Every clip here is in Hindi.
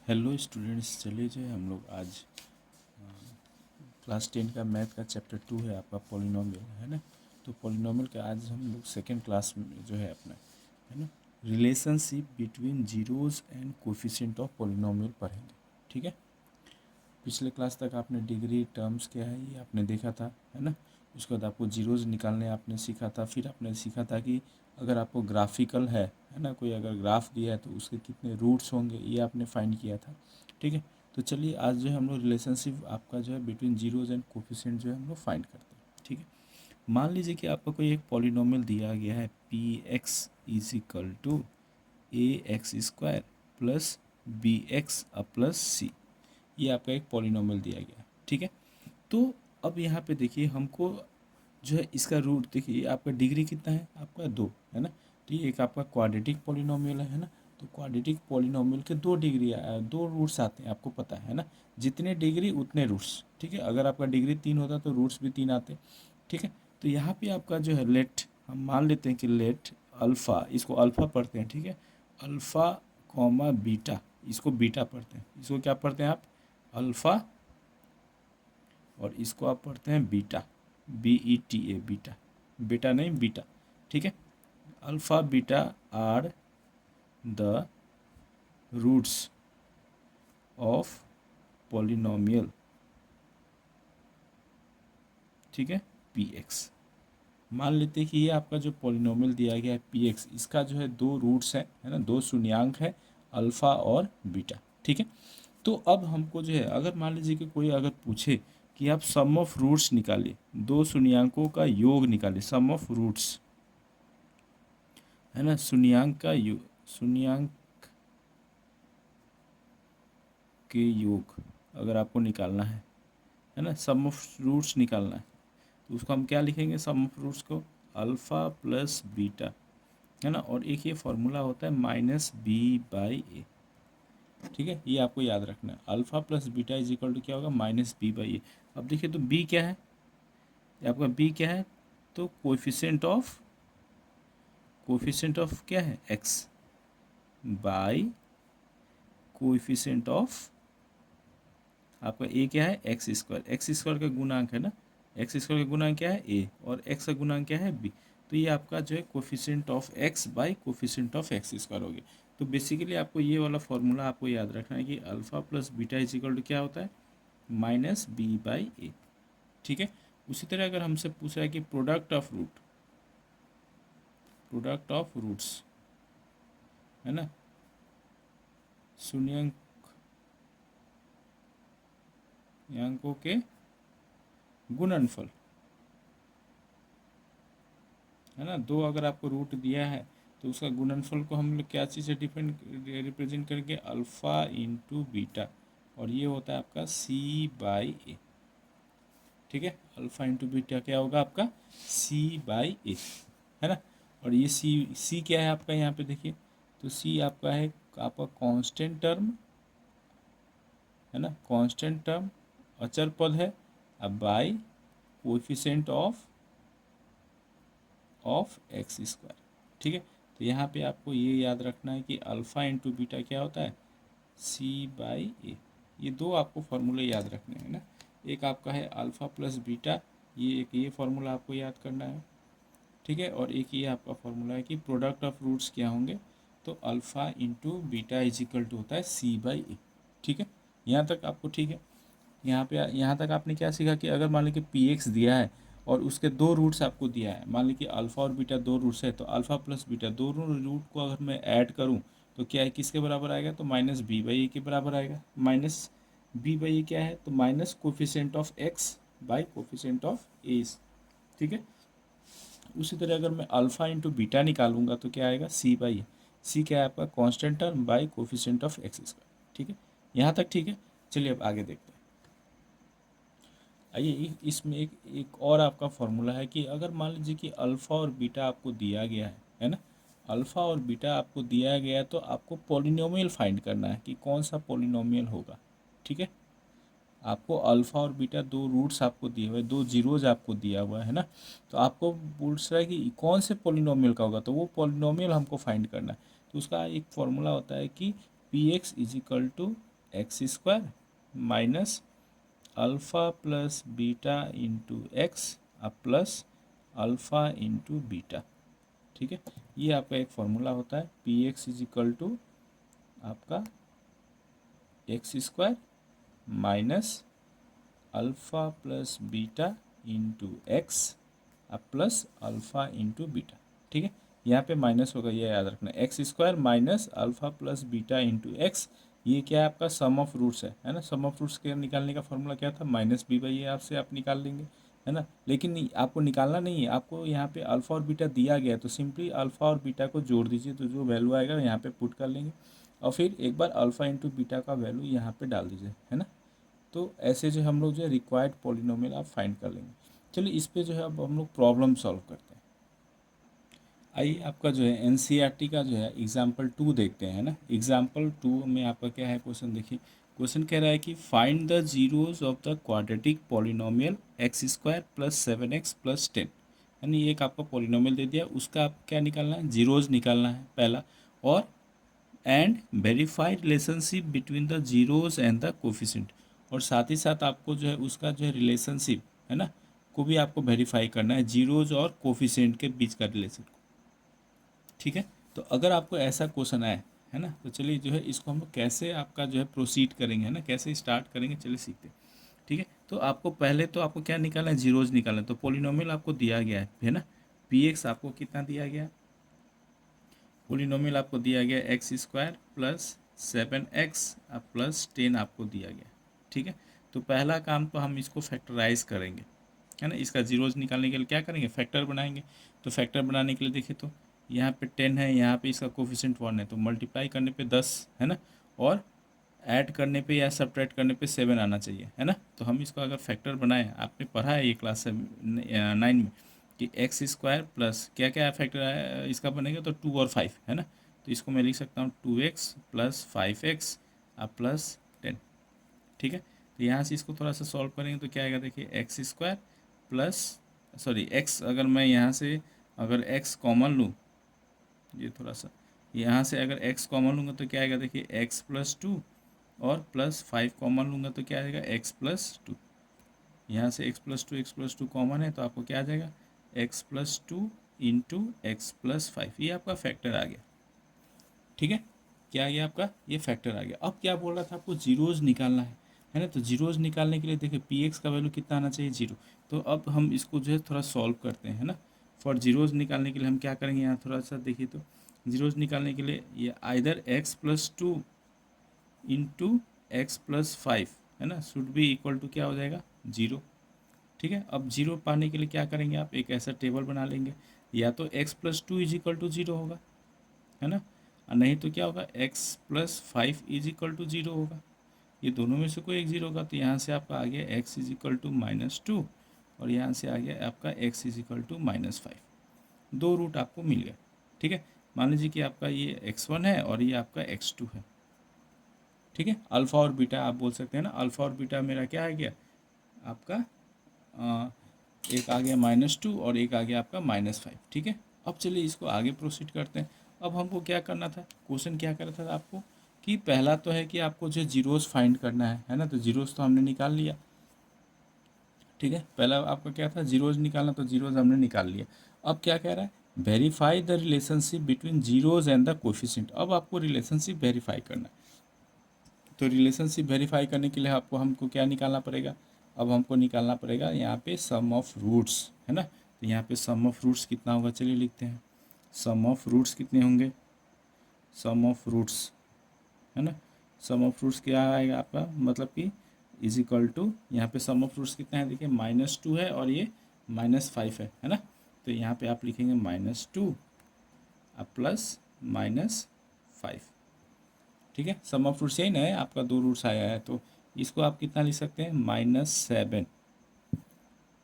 हेलो स्टूडेंट्स, चलिए जो है हम लोग आज क्लास 10 का मैथ का चैप्टर 2 है आपका पॉलिनोमियल, है ना। तो पॉलिनोमियल का आज हम लोग सेकेंड क्लास में जो है अपना, है ना, relationship between zeros and coefficient of polynomial पढ़ेंगे। ठीक है। पिछले क्लास तक आपने डिग्री टर्म्स क्या है ये आपने देखा था, है ना। उसके बाद आपको जीरोज़ निकालने आपने सीखा था। फिर आपने सीखा था कि अगर आपको ग्राफिकल है ना, कोई अगर ग्राफ दिया है तो उसके कितने रूट्स होंगे ये आपने फाइंड किया था। ठीक है। तो चलिए आज जो है हम लोग रिलेशनशिप आपका जो है बिटवीन जीरोज़ एंड कोफिशिएंट जो है हम लोग फाइंड करते हैं। ठीक है। मान लीजिए कि आपको कोई एक पॉलिनोमियल दिया गया है p x is equal to a x square plus b x plus c. ये आपका एक पॉलिनोमियल दिया गया है। ठीक है। तो अब यहाँ पे देखिए हमको जो है इसका रूट देखिए आपका डिग्री कितना है, आपका 2 है ना। तो ये एक आपका क्वाड्रेटिक पॉलिनोमियल है ना। तो क्वाड्रेटिक पॉलिनोमियल के 2 डिग्री 2 रूट्स आते हैं, आपको पता है ना। जितने डिग्री उतने रूट्स। ठीक है। अगर आपका डिग्री 3 होता तो रूट्स भी 3 आते। ठीक है। तो यहाँ पे आपका जो है लेट हम मान लेते हैं कि लेट अल्फ़ा, इसको अल्फ़ा पढ़ते हैं। ठीक है। अल्फ़ा कॉमा बीटा, इसको बीटा पढ़ते हैं। इसको क्या पढ़ते हैं आप, अल्फ़ा, और इसको आप पढ़ते हैं बीटा, BETA, बीटा, बेटा नहीं बीटा। ठीक है। Alpha beta are the roots of polynomial. ठीक है। PX मान लेते हैं कि ये आपका जो पॉलिनोमियल दिया गया है PX, इसका जो है 2 रूट्स है ना, 2 शून्यांक है, अल्फ़ा और बीटा। ठीक है। तो अब हमको जो है अगर मान लीजिए कि कोई अगर पूछे कि आप सम ऑफ रूट्स निकालिए, 2 शून्यांकों का योग निकालिए, सम ऑफ रूट्स, है ना, शून्यांक का योग, शून्यांक के योग अगर आपको निकालना है ना, सम ऑफ रूट्स निकालना है, तो उसको हम क्या लिखेंगे, सम ऑफ रूट्स को अल्फ़ा प्लस बीटा, है ना। और एक ये फॉर्मूला होता है -b/a। ठीक है। ये आपको याद रखना है, alpha plus beta is equal to क्या होगा, -b/a। अब देखिए तो b क्या है, आपका b क्या है, तो कोफिशिएंट ऑफ क्या है, x बाई कोफिशिएंट ऑफ आपका a क्या है, एक्स स्क्वायर का गुणांक है ना। एक्स स्क्वायर का गुणांक क्या है, a, और x का गुणांक क्या है, b। तो ये आपका जो है coefficient of x by coefficient of X square हो गया। तो बेसिकली आपको ये वाला फॉर्मूला आपको याद रखना है कि alpha plus beta is equal to क्या होता है, -b/a। ठीक है। उसी तरह अगर हमसे पूछ रहा है कि प्रोडक्ट ऑफ रूट्स, है ना, शून्यंकों के गुणनफल, है ना, 2 अगर आपको रूट दिया है तो उसका गुणनफल को हम लोग क्या चीज़ से डिपेंड रिप्रेजेंट करके, अल्फ़ा इंटू बीटा, और ये होता है आपका c/a। ठीक है। अल्फ़ा इंटू बीटा क्या होगा आपका, c/a, है ना। और ये c क्या है आपका, यहाँ पे देखिए तो c आपका है आपका कांस्टेंट टर्म, है ना, कांस्टेंट टर्म, अचर पद है, अब by coefficient of X square. ठीक है। तो यहाँ पे आपको ये याद रखना है कि अल्फ़ा इंटू बीटा क्या होता है, c/a। ये 2 आपको फार्मूले याद रखने हैं ना। एक आपका है अल्फ़ा प्लस बीटा, ये फार्मूला आपको याद करना है। ठीक है। और एक ये आपका फार्मूला है कि प्रोडक्ट ऑफ रूट्स क्या होंगे, तो alpha into beta is equal to होता है c/a। ठीक है। यहाँ तक आपको ठीक है। यहाँ तक आपने क्या सीखा कि अगर मान लीजिए पी एक्स दिया है और उसके 2 रूट्स आपको दिया है, मान लीजिए अल्फ़ा और बीटा 2 रूट्स है, तो अल्फ़ा प्लस बीटा दोनों रूट को अगर मैं ऐड करूँ तो क्या है, किसके बराबर आएगा, तो -b/a के बराबर आएगा। -b/a क्या है, तो minus coefficient of x by coefficient of a। ठीक है। उसी तरह अगर मैं अल्फ़ा इंटू बीटा निकालूंगा तो क्या आएगा, c/a। c क्या है आपका, constant term by coefficient of X square. ठीक है। यहाँ तक ठीक है। चलिए अब आगे देखते हैं। आइए इसमें एक और आपका फॉर्मूला है कि अगर मान लीजिए कि अल्फ़ा और बीटा आपको दिया गया है ना, अल्फ़ा और बीटा आपको दिया गया है, तो आपको पॉलिनोमियल फाइंड करना है कि कौन सा पॉलिनोमियल होगा। ठीक है। आपको अल्फ़ा और बीटा 2 रूट्स आपको दिए हुए, 2 जीरोज आपको दिया हुआ है ना। तो आपको पूछ रहा है कि कौन से पॉलिनोमियल का होगा, तो वो पॉलिनोमियल हमको फाइंड करना है। तो उसका एक फॉर्मूला होता है कि px is equal to x square minus alpha plus beta into x plus alpha into beta. ठीक है, ये आपका एक फॉर्मूला होता है, p x is equal to आपका x square minus alpha plus beta into x plus alpha into beta. ठीक है, यहाँ पे माइनस होगा, ये याद रखना, x square minus alpha plus beta into x, ये क्या है आपका सम ऑफ रूट्स है ना। सम ऑफ रूट्स के निकालने का फॉर्मूला क्या था, माइनस बी बाई ए, आपसे आप निकाल लेंगे, है ना। लेकिन आपको निकालना नहीं है, आपको यहाँ पे अल्फ़ा और बीटा दिया गया है, तो सिंपली अल्फ़ा और बीटा को जोड़ दीजिए, तो जो वैल्यू आएगा यहाँ पे पुट कर लेंगे, और फिर एक बार अल्फ़ा इंटू बीटा का वैल्यू यहाँ पे डाल दीजिए, है ना। तो ऐसे जो हम लोग जो है रिक्वायर्ड पॉलिनोमियल आप फाइंड कर लेंगे। चलिए इस पे जो है अब हम लोग प्रॉब्लम सॉल्व करते हैं। आइए आपका जो है एनसीईआरटी का जो है एग्जाम्पल 2 देखते हैं, ना। एग्जाम्पल 2 में आपका क्या है क्वेश्चन, देखिए क्वेश्चन कह रहा है कि find the zeros of the quadratic polynomial x square plus 7x plus 10, यानी एक आपका पॉलिनोमियल दे दिया, उसका आप क्या निकालना है, जीरोज निकालना है पहला, और and verify relationship between the zeros and the coefficient, और साथ ही साथ आपको जो है उसका जो है रिलेशनशिप, है ना, को भी आपको वेरीफाई करना है, जीरोज और कोफिशिएंट के बीच का रिलेशन को। ठीक है, तो अगर आपको ऐसा क्वेश्चन आए, है ना, तो चलिए जो है इसको हम लोग कैसे आपका जो है प्रोसीड करेंगे, है ना, कैसे स्टार्ट करेंगे, चलिए सीखते हैं। ठीक है, तो आपको पहले तो आपको क्या निकालना है, जीरोज निकालना है। तो पॉलिनोमियल आपको दिया गया है ना, पी एक्स आपको कितना दिया गया है, पोलिनोमियल आपको दिया गया x square plus 7x plus 10 आपको दिया गया। ठीक है, तो पहला काम तो हम इसको फैक्टराइज करेंगे, है ना। इसका जीरोज निकालने के लिए क्या करेंगे, फैक्टर बनाएंगे। तो फैक्टर बनाने के लिए देखिए, तो यहाँ पे 10 है, यहाँ पे इसका कोफिशिएंट 1 है, तो मल्टीप्लाई करने पे 10, है ना, और ऐड करने पे या सब्ट्रैक्ट करने पे 7 आना चाहिए, है ना। तो हम इसको अगर फैक्टर बनाएं, आपने पढ़ा है ये क्लास 9 में कि एक्स स्क्वायर प्लस क्या क्या फैक्टर है इसका बनेगा, तो 2 और 5, है ना। तो इसको मैं लिख सकता हूँ 2x प्लस 5x प्लस 10। ठीक है, तो यहाँ से इसको थोड़ा सा सॉल्व करेंगे तो क्या आएगा, देखिए x square plus, sorry x, अगर मैं यहाँ से अगर x कॉमन लूँ, ये थोड़ा सा यहाँ से अगर x कॉमन लूँगा तो क्या आएगा, देखिए x प्लस 2, और प्लस 5 कॉमन लूँगा तो क्या आएगा, x प्लस 2। यहाँ से x प्लस टू कॉमन है, तो आपको क्या आ जाएगा, x plus 2 into x plus 5, ये आपका फैक्टर आ गया। ठीक है, क्या आ गया आपका, ये फैक्टर आ गया। अब क्या बोल रहा था, आपको जीरोज निकालना है ना। तो जीरोज निकालने के लिए देखिए पी एक्स का वैल्यू कितना आना चाहिए, 0। तो अब हम इसको जो है थोड़ा सॉल्व करते हैं, है ना। फॉर जीरोज निकालने के लिए हम क्या करेंगे, यहाँ थोड़ा सा देखिए, तो जीरोज निकालने के लिए ये either x plus 2 into x plus 5, है ना, शुड बी इक्वल टू क्या हो जाएगा, 0। ठीक है, अब 0 पाने के लिए क्या करेंगे, आप एक ऐसा टेबल बना लेंगे, या तो x plus 2 is equal to 0 होगा, है ना, और नहीं तो क्या होगा, x plus 5 is equal to 0 होगा। ये दोनों में से कोई एक 0 होगा, तो यहाँ से आपका आ गया x इज इक्वल टू -2, और यहाँ से आ गया आपका x इज इक्वल टू -5। दो रूट आपको मिल गया। ठीक है, मान लीजिए कि आपका ये x1 है और ये आपका x2 है। ठीक है, अल्फ़ा और बीटा आप बोल सकते हैं ना, अल्फ़ा और बीटा मेरा क्या आ गया आपका, एक आ गया -2 और एक आ गया आपका -5। ठीक है, अब चलिए इसको आगे प्रोसीड करते हैं। अब हमको क्या करना था, क्वेश्चन क्या कर रहा था आपको, कि पहला तो है कि आपको जो जीरोस फाइंड करना है ना। तो जीरोस तो हमने निकाल लिया। ठीक है, पहला आपका क्या था, जीरोज निकालना, तो जीरोज हमने निकाल लिया। अब क्या कह रहा है, verify the relationship between zeros and the coefficient. अब आपको रिलेशनशिप वेरीफाई करना है। तो रिलेशनशिप वेरीफाई करने के लिए आपको हमको क्या निकालना पड़ेगा, अब हमको निकालना पड़ेगा यहाँ पे सम ऑफ रूट्स, है ना। तो यहाँ पे सम ऑफ रूट्स कितना होगा, चलिए लिखते हैं। सम ऑफ रूट्स कितने होंगे, सम ऑफ रूट्स, है ना। सम ऑफ रूट्स क्या आएगा आपका, मतलब कि इज इक्वल टू, यहाँ पे सम ऑफ रूट्स कितना है, देखिए -2 है और ये -5 है ना। तो यहाँ पे आप लिखेंगे -2 प्लस -5। ठीक है, सम ऑफ रूट्स यही ना है आपका, दो रूट्स आया है, तो इसको आप कितना लिख सकते हैं, -7।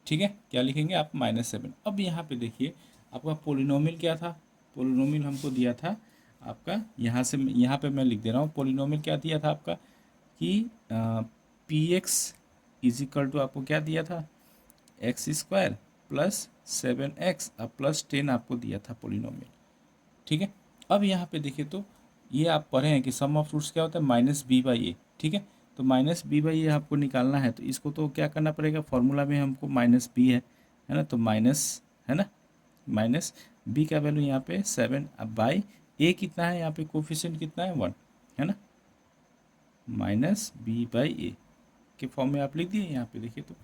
ठीक है, क्या लिखेंगे आप, -7। अब यहाँ पे देखिए आपका पोलिनोमियल क्या था, पोलिनोमियल हमको दिया था आपका, यहाँ से यहाँ पे मैं लिख दे रहा हूँ, पोलिनोमियल क्या दिया था आपका, कि P x is equal to आपको क्या दिया था, x square plus 7x plus 10 आपको दिया था पोलिनोमियल। ठीक है, अब यहाँ पे देखिए, तो ये आप पढ़े हैं कि सम ऑफ रूट्स क्या होता है, माइनस बी बाई ए, ठीक है। तो माइनस बी बाई ए आपको निकालना है, तो इसको तो क्या करना पड़ेगा, फॉर्मूला में हमको माइनस बी है ना, तो माइनस, है ना, माइनस बी का वैल्यू यहाँ पे 7 बाई ए कितना है, यहाँ पे कोफिशिएंट कितना है 1, है ना, माइनस बी बाई ए के फॉर्म में आप लिख दिए। यहाँ पे देखिए तो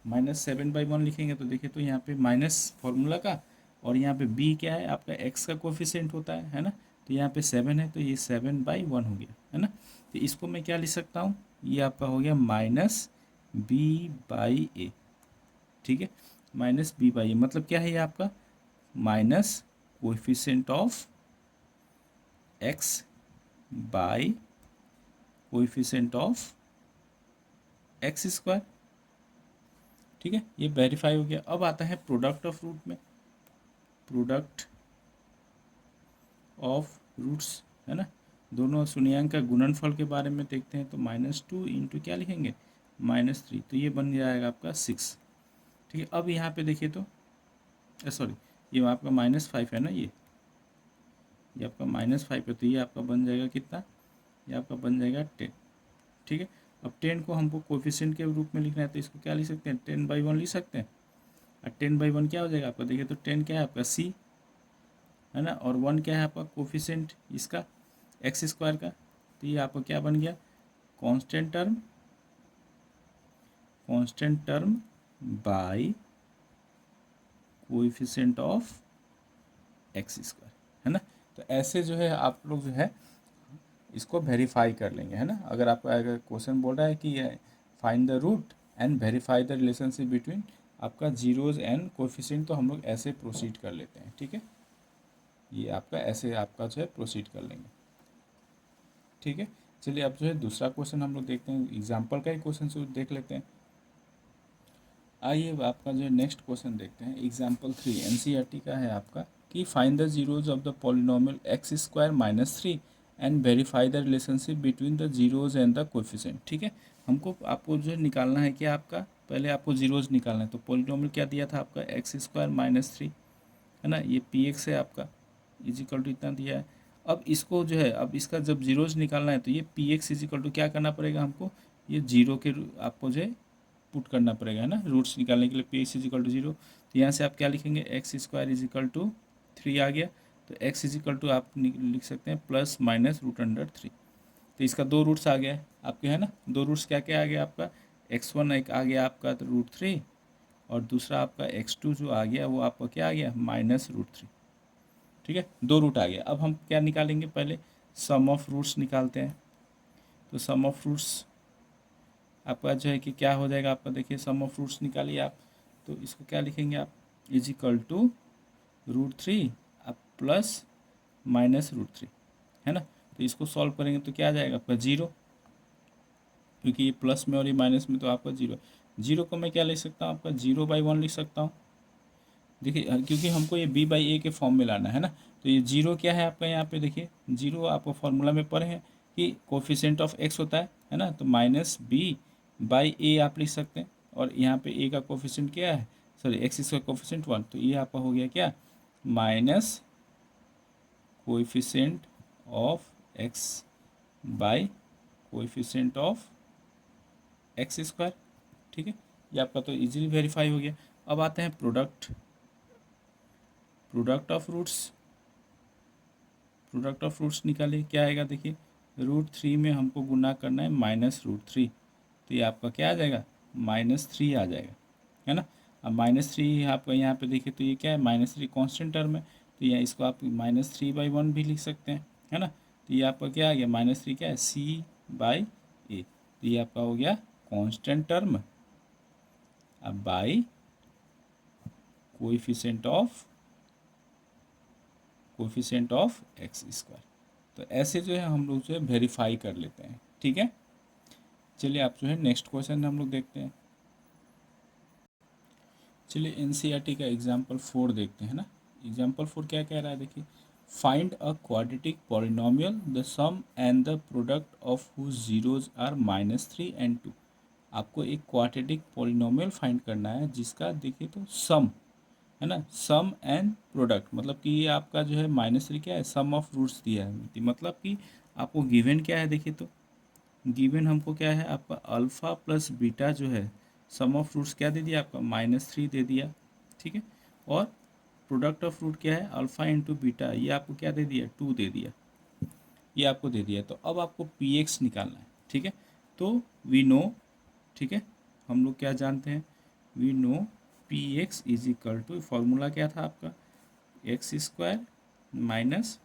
-7/1 लिखेंगे, तो देखिए तो यहाँ पे माइनस फॉर्मूला का, और यहाँ पे b क्या है आपका, x का कोफिशिएंट होता है ना, तो यहाँ पे 7 है, तो ये 7/1 हो गया, है ना। तो इसको मैं क्या लिख सकता हूँ, ये आपका हो गया -b/a, ठीक है, -b/a मतलब क्या है ये आपका, minus coefficient of x by coefficient of X square, ठीक है, ये वेरीफाई हो गया। अब आता है प्रोडक्ट ऑफ रूट में, प्रोडक्ट ऑफ रूट्स, है ना, दोनों शून्यांक का गुणनफल के बारे में देखते हैं। तो -2 इंटू क्या लिखेंगे, -3, तो ये बन जाएगा आपका 6, ठीक है। अब यहाँ पे देखिए तो सॉरी, ये आपका -5 है ना, ये आपका -5 है, तो ये आपका बन जाएगा कितना, ये आपका बन जाएगा 10, ठीक है। अब 10 को हमको कोफिशिएंट के रूप में लिखना है, तो इसको क्या लिख सकते हैं, 10/1 लिख सकते हैं। और 10/1 क्या हो जाएगा आपका, देखिए तो 10 क्या है आपका c, है ना, और 1 क्या है आपका कोफिशिएंट इसका एक्स स्क्वायर का, तो ये आपका क्या बन गया, constant term by coefficient of X square, है ना। तो ऐसे जो है आप लोग जो है इसको वेरीफाई कर लेंगे, है ना। अगर आपको अगर क्वेश्चन बोल रहा है कि find the root and verify the relationship between आपका जीरोज एंड कोएफिशिएंट, तो हम लोग ऐसे प्रोसीड कर लेते हैं, ठीक है। ये आपका ऐसे आपका जो है प्रोसीड कर लेंगे, ठीक है। चलिए अब जो है दूसरा क्वेश्चन हम लोग देखते हैं, एग्जाम्पल का ही क्वेश्चन से देख लेते हैं। आइए आपका जो है नेक्स्ट क्वेश्चन देखते हैं, एग्जाम्पल 3 एनसीईआरटी का है आपका, कि find the zeros of the polynomial x square -3 and verify the relationship between the zeros and the coefficient, ठीक है। हमको आपको जो है निकालना है क्या आपका, पहले आपको जीरोज निकालना है, तो पॉलिनोमियल क्या दिया था आपका, एक्स स्क्वायर -3, है ना, ये पी एक्स है आपका, इजिकल टू इतना दिया है। अब इसको जो है, अब इसका जब जीरोज निकालना है, तो ये पी एक्स इजिकल टू क्या करना पड़ेगा हमको, ये जीरो के आपको जो है पुट करना पड़ेगा, है ना, रूट्स निकालने के लिए पी एक्स इजिकल टू 0। तो यहाँ से आप क्या लिखेंगे, एक्स स्क्वायर इजिकल टू 3 आ गया, तो एक्स इजिकल टू आप लिख सकते हैं +-√3। तो इसका 2 रूट्स आ गया है आपके, है ना, 2 रूट्स क्या क्या आ गया आपका, x1 एक आ गया आपका तो √3, और दूसरा आपका x2 जो आ गया वो आपका क्या आ गया, -√3, ठीक है, 2 रूट आ गया। अब हम क्या निकालेंगे, पहले सम ऑफ रूट्स निकालते हैं। तो सम ऑफ रूट्स आपका जो है कि क्या हो जाएगा आपका, देखिए सम ऑफ रूट्स निकालिए आप, तो इसको क्या लिखेंगे आप, इजिकल टू √3 अब +-√3, है ना। तो इसको सॉल्व करेंगे तो क्या आ जाएगा आपका 0, क्योंकि ये प्लस में और ये माइनस में, तो आपका 0, 0 को मैं क्या लिख सकता हूँ आपका 0/1 लिख सकता हूँ। देखिए क्योंकि हमको ये b/a के फॉर्म में लाना है ना, तो ये 0 क्या है आपका, यहाँ पे देखिए 0 आपको फॉर्मूला में पढ़े हैं कि कोफिशिएंट ऑफ x होता है ना, तो -b/a आप लिख सकते हैं, और यहाँ पे a का कोफिशिएंट क्या है, सॉरी एक्स इसका कोफिशिएंट 1, तो ये आपका हो गया क्या, minus coefficient of x by coefficient of X square, ठीक है। ये आपका तो इजीली वेरीफाई हो गया। अब आते हैं प्रोडक्ट ऑफ रूट्स निकालिए, क्या आएगा, देखिए √3 में हमको गुना करना है -√3, तो ये आपका क्या आ जाएगा, -3 आ जाएगा, है ना। अब -3 आपका यहाँ पे देखिए तो ये क्या है, -3 कांस्टेंट टर्म है, तो यहाँ इसको आप -3/1 भी लिख सकते हैं, है ना। तो ये आपका क्या आ गया, -3 क्या है, c/a, तो ये आपका हो गया कांस्टेंट टर्म अब by coefficient of X square. तो ऐसे जो है हम लोग जो है वेरीफाई कर लेते हैं, ठीक है। चलिए आप जो है नेक्स्ट क्वेश्चन हम लोग देखते हैं। चलिए एनसीईआरटी का एग्जाम्पल 4 देखते हैं ना। एग्जाम्पल 4 क्या कह रहा है, देखिए find a quadratic polynomial the sum and the product of whose zeros are -3 and 2। आपको एक क्वाड्रेटिक पॉलिनोमियल फाइंड करना है जिसका देखिए तो सम है ना। सम एंड प्रोडक्ट मतलब कि ये आपका जो है -3 क्या है, सम ऑफ रूट्स दिया है, मतलब कि आपको गिवन क्या है, देखिए तो गिवन हमको क्या है आपका अल्फ़ा प्लस बीटा जो है, सम ऑफ रूट्स क्या दे दिया आपका -3 दे दिया, ठीक है। और प्रोडक्ट ऑफ रूट क्या है अल्फ़ा इंटू बीटा, ये आपको क्या दे दिया 2 दे दिया, ये आपको दे दिया। तो अब आपको पी एक्स निकालना है, ठीक है। तो वी नो, ठीक है, हम लोग क्या जानते हैं, we know P x is equal to, formula क्या था आपका x square minus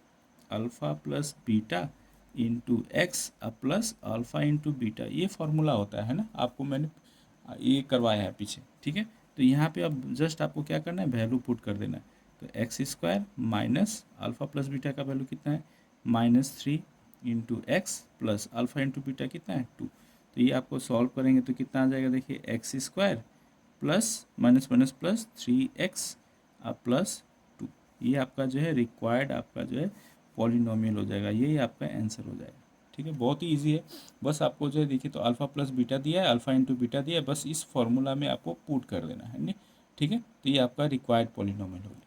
alpha plus beta into x plus alpha into beta, ये फार्मूला होता है ना। आपको मैंने ये करवाया है पीछे, ठीक है। तो यहाँ पे अब जस्ट आपको क्या करना है, वैल्यू पुट कर देना है। तो x square minus alpha plus beta का वैल्यू कितना है -3 into x plus alpha into beta कितना है 2। तो ये आपको सॉल्व करेंगे तो कितना आ जाएगा, देखिए x square plus minus minus plus 3x plus 2, ये आपका जो है रिक्वायर्ड आपका जो है पॉलिनोमियल हो जाएगा, यही आपका आंसर हो जाएगा, ठीक है। बहुत ही ईजी है, बस आपको जो है देखिए तो अल्फ़ा प्लस बीटा दिया है, अल्फ़ा इंटू बीटा दिया है, बस इस फॉर्मूला में आपको पुट कर देना है नहीं, ठीक है। तो ये आपका रिक्वायर्ड पॉलिनोमियल हो गया।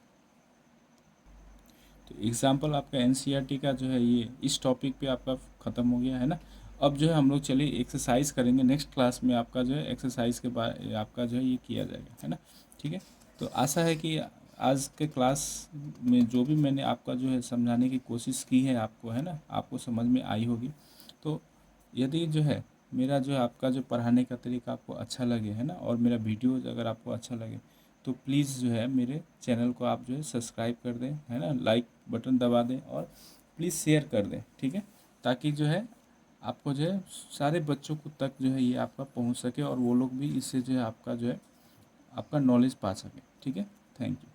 तो एग्जाम्पल आपका एनसीईआरटी का जो है ये इस टॉपिक पे आपका ख़त्म हो गया है ना। अब जो है हम लोग चलिए एक्सरसाइज करेंगे, नेक्स्ट क्लास में आपका जो है एक्सरसाइज के बाद आपका जो है ये किया जाएगा, है ना, ठीक है। तो आशा है कि आज के क्लास में जो भी मैंने आपका जो है समझाने की कोशिश की है आपको, है ना, आपको समझ में आई होगी। तो यदि जो है मेरा जो है आपका जो पढ़ाने का तरीका आपको अच्छा लगे, है ना, और मेरा वीडियोज़ अगर आपको अच्छा लगे तो प्लीज़ जो है मेरे चैनल को आप जो है सब्सक्राइब कर दें, है ना, लाइक बटन दबा दें और प्लीज़ शेयर कर दें, ठीक है। ताकि जो है आपको जो है सारे बच्चों को तक जो है ये आपका पहुंच सके और वो लोग भी इससे जो है आपका जो है आपका नॉलेज पा सकें, ठीक है। Thank you.